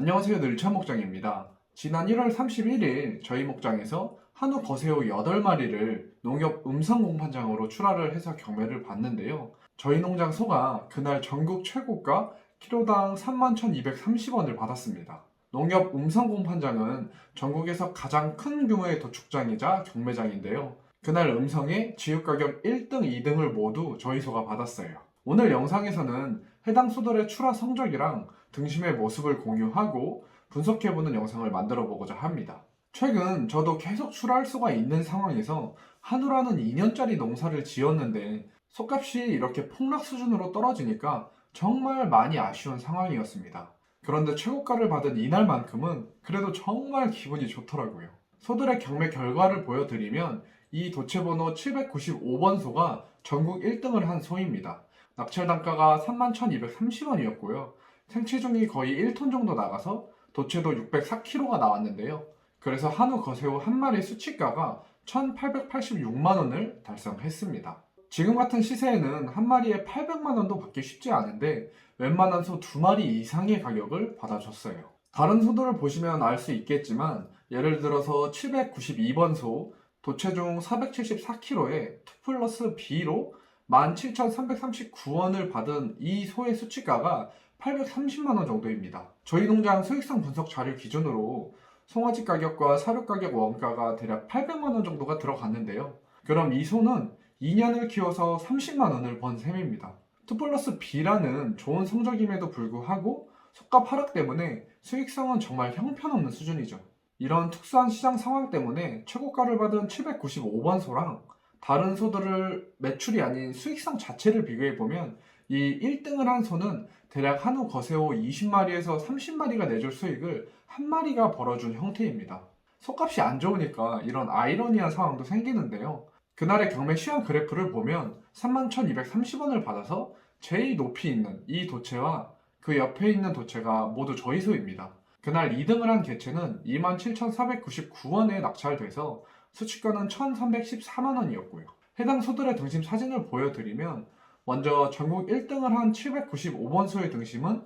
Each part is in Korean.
안녕하세요. 늘차 목장입니다. 지난 1월 31일 저희 목장에서 한우 거새우 8마리를 농협 음성 공판장으로 출하를 해서 경매를 받는데요. 저희 농장 소가 그날 전국 최고가 키로당 31,230원을 받았습니다. 농협 음성 공판장은 전국에서 가장 큰 규모의 도축장이자 경매장인데요. 그날 음성에 지읒가격 1등, 2등을 모두 저희 소가 받았어요. 오늘 영상에서는 해당 소들의 출하 성적이랑 등심의 모습을 공유하고 분석해보는 영상을 만들어 보고자 합니다. 최근 저도 계속 출하할 수가 있는 상황에서 한우라는 2년짜리 농사를 지었는데 속값이 이렇게 폭락 수준으로 떨어지니까 정말 많이 아쉬운 상황이었습니다. 그런데 최고가를 받은 이날만큼은 그래도 정말 기분이 좋더라고요. 소들의 경매 결과를 보여드리면 이 도체번호 795번 소가 전국 1등을 한 소입니다. 낙찰 단가가 31,230원이었고요. 생체중이 거의 1톤 정도 나가서 도체도 604kg가 나왔는데요. 그래서 한우 거새우 한 마리 수치가가 1,886만원을 달성했습니다. 지금 같은 시세에는 한 마리에 800만원도 받기 쉽지 않은데 웬만한 소 2마리 이상의 가격을 받아줬어요. 다른 소들을 보시면 알 수 있겠지만 예를 들어서 792번 소 도체중 474kg에 2 플러스 B로 17,339원을 받은 이 소의 수치가가 830만원 정도입니다. 저희 농장 수익성 분석 자료 기준으로 송아지 가격과 사료 가격 원가가 대략 800만원 정도가 들어갔는데요. 그럼 이 소는 2년을 키워서 30만원을 번 셈입니다. 2 플러스 B라는 좋은 성적임에도 불구하고 속값 하락 때문에 수익성은 정말 형편없는 수준이죠. 이런 특수한 시장 상황 때문에 최고가를 받은 795번 소랑 다른 소들을 매출이 아닌 수익성 자체를 비교해보면 이 1등을 한 소는 대략 한우 거새우 20마리에서 30마리가 내줄 수익을 한 마리가 벌어준 형태입니다. 속값이 안 좋으니까 이런 아이러니한 상황도 생기는데요. 그날의 경매 시황 그래프를 보면 31,230원을 받아서 제일 높이 있는 이 도체와 그 옆에 있는 도체가 모두 저희 소입니다. 그날 2등을 한 개체는 27,499원에 낙찰돼서 수치가는 1,314만원이었고요. 해당 소들의 등심 사진을 보여드리면 먼저 전국 1등을 한 795번 소의 등심은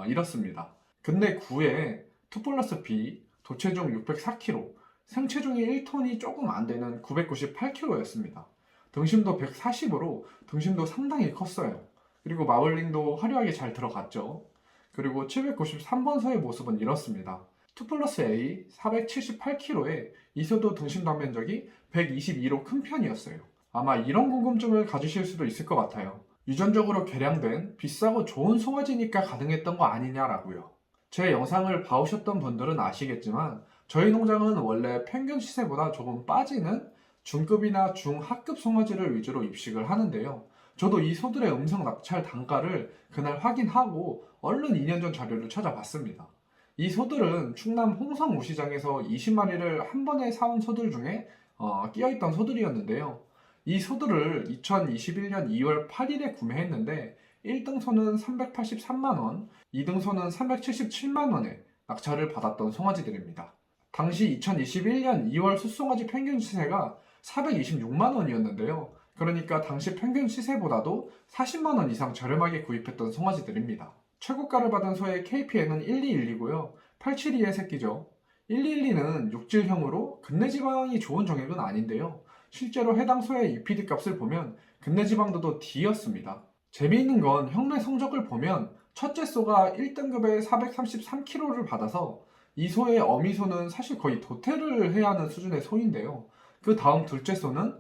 이렇습니다. 근데 9에 2 플러스 B, 도체중 604kg, 생체중이 1톤이 조금 안 되는 998kg였습니다. 등심도 140으로 등심도 상당히 컸어요. 그리고 마블링도 화려하게 잘 들어갔죠. 그리고 793번 소의 모습은 이렇습니다. 2 플러스 A 478kg에 이 소도 등심 단면적이 122로 큰 편이었어요. 아마 이런 궁금증을 가지실 수도 있을 것 같아요. 유전적으로 개량된 비싸고 좋은 송아지니까 가능했던 거 아니냐라고요. 제 영상을 봐오셨던 분들은 아시겠지만 저희 농장은 원래 평균 시세보다 조금 빠지는 중급이나 중하급 송아지를 위주로 입식을 하는데요. 저도 이 소들의 음성 낙찰 단가를 그날 확인하고 얼른 2년 전 자료를 찾아봤습니다. 이 소들은 충남 홍성 우시장에서 20마리를 한 번에 사온 소들 중에 끼어있던 소들이었는데요. 이 소들을 2021년 2월 8일에 구매했는데 1등 소는 383만원, 2등 소는 377만원에 낙찰을 받았던 송아지들입니다. 당시 2021년 2월 숫송아지 평균 시세가 426만원이었는데요. 그러니까 당시 평균 시세보다도 40만원 이상 저렴하게 구입했던 송아지들입니다. 최고가를 받은 소의 KPN은 1212고요. 872의 새끼죠. 1212는 육질형으로 근내지방이 좋은 정액은 아닌데요. 실제로 해당 소의 EPD 값을 보면 근내지방도도 D였습니다. 재미있는 건 형매 성적을 보면 첫째 소가 1등급에 433kg를 받아서 이 소의 어미소는 사실 거의 도태를 해야 하는 수준의 소인데요. 그 다음 둘째 소는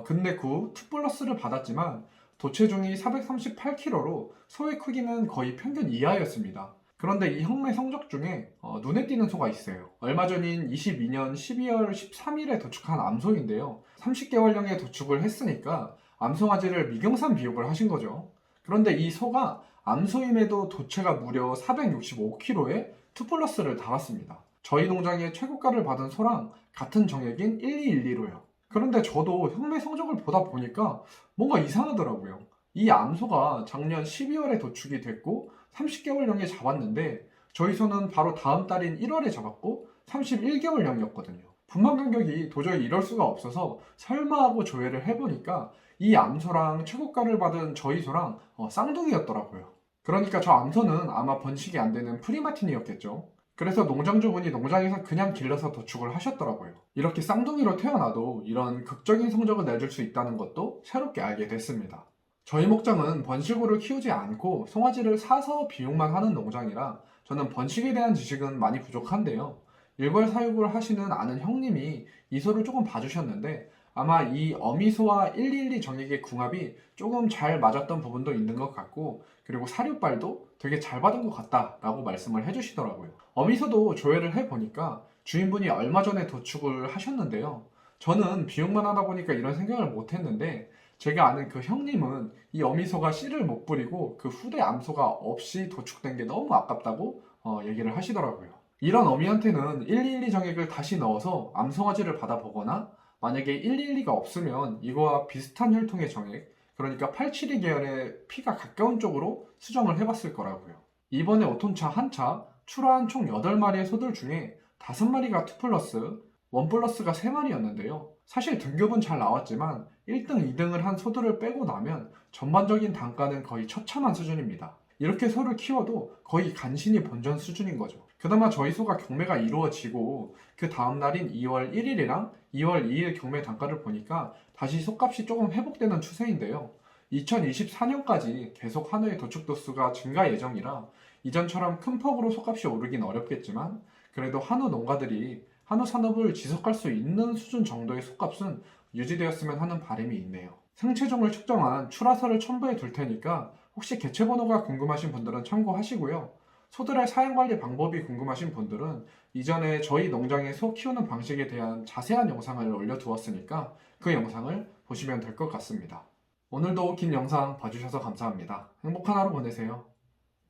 근내 9 2 플러스를 받았지만 도체중이 438kg로 소의 크기는 거의 평균 이하였습니다. 그런데 이 형매 성적 중에 눈에 띄는 소가 있어요. 얼마 전인 22년 12월 13일에 도축한 암소인데요. 30개월령에 도축을 했으니까 암송아지를 미경산 비육을 하신 거죠. 그런데 이 소가 암소임에도 도체가 무려 465kg에 2 플러스를 달았습니다. 저희 농장의 최고가를 받은 소랑 같은 정액인 1212로요. 그런데 저도 형매 성적을 보다 보니까 뭔가 이상하더라고요. 이 암소가 작년 12월에 도축이 됐고 30개월령에 잡았는데 저희 소는 바로 다음 달인 1월에 잡았고 31개월령이었거든요. 분만 간격이 도저히 이럴 수가 없어서 설마 하고 조회를 해보니까 이 암소랑 최고가를 받은 저희 소랑 쌍둥이였더라고요. 그러니까 저 암소는 아마 번식이 안 되는 프리마틴이었겠죠. 그래서 농장주분이 농장에서 그냥 길러서 도축을 하셨더라고요. 이렇게 쌍둥이로 태어나도 이런 극적인 성적을 내줄 수 있다는 것도 새롭게 알게 됐습니다. 저희 목장은 번식으로 키우지 않고 송아지를 사서 비육만 하는 농장이라 저는 번식에 대한 지식은 많이 부족한데요. 일괄 사육을 하시는 아는 형님이 이 소를 조금 봐주셨는데 아마 이 어미소와 112 정액의 궁합이 조금 잘 맞았던 부분도 있는 것 같고, 그리고 사료빨도 되게 잘 받은 것 같다라고 말씀을 해주시더라고요. 어미소도 조회를 해보니까 주인분이 얼마 전에 도축을 하셨는데요. 저는 비용만 하다 보니까 이런 생각을 못 했는데, 제가 아는 그 형님은 이 어미소가 씨를 못 뿌리고 그 후대 암소가 없이 도축된 게 너무 아깝다고 얘기를 하시더라고요. 이런 어미한테는 112 정액을 다시 넣어서 암송아지를 받아보거나, 만약에 112가 없으면 이거와 비슷한 혈통의 정액, 그러니까 872 계열의 피가 가까운 쪽으로 수정을 해봤을 거라고요. 이번에 5톤차 한 차 출하한 총 8마리의 소들 중에 5마리가 2플러스, 1플러스가 3마리였는데요. 사실 등급은 잘 나왔지만 1등, 2등을 한 소들을 빼고 나면 전반적인 단가는 거의 처참한 수준입니다. 이렇게 소를 키워도 거의 간신히 본전 수준인 거죠. 그나마 저희 소가 경매가 이루어지고 그 다음 날인 2월 1일이랑 2월 2일 경매 단가를 보니까 다시 소값이 조금 회복되는 추세인데요. 2024년까지 계속 한우의 도축 도수가 증가 예정이라 이전처럼 큰 폭으로 소값이 오르긴 어렵겠지만, 그래도 한우 농가들이 한우 산업을 지속할 수 있는 수준 정도의 소값은 유지되었으면 하는 바람이 있네요. 생체종을 측정한 출하서를 첨부해 둘 테니까 혹시 개체번호가 궁금하신 분들은 참고하시고요. 소들의 사양관리 방법이 궁금하신 분들은 이전에 저희 농장의 소 키우는 방식에 대한 자세한 영상을 올려두었으니까 그 영상을 보시면 될 것 같습니다. 오늘도 긴 영상 봐주셔서 감사합니다. 행복한 하루 보내세요.